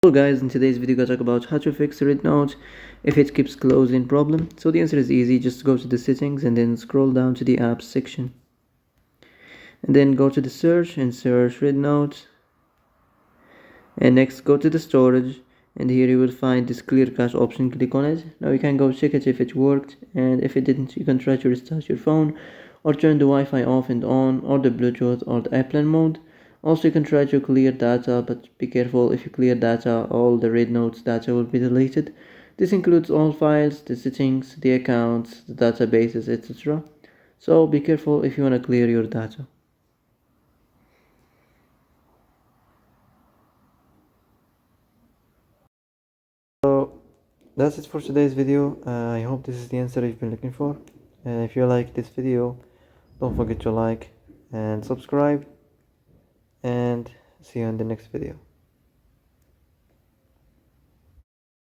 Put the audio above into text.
Hello guys, in today's video I talk about how to fix Rednote if it keeps closing problem. So the answer is easy, just go to the settings and then scroll down to the apps section. And then go to the search and search Rednote. And next go to the storage and here you will find this clear cache option, click on it. Now you can go check it if it worked, and if it didn't you can try to restart your phone or turn the Wi-Fi off and on, or the Bluetooth or the airplane mode. Also you can try to clear data, but be careful, if you clear data all the Rednote's data will be deleted. This includes all files, the settings, the accounts, the databases, etc. So be careful if you want to clear your data. So that's it for today's video. I hope this is the answer you've been looking for. If you like this video, don't forget to like and subscribe, and see you in the next video.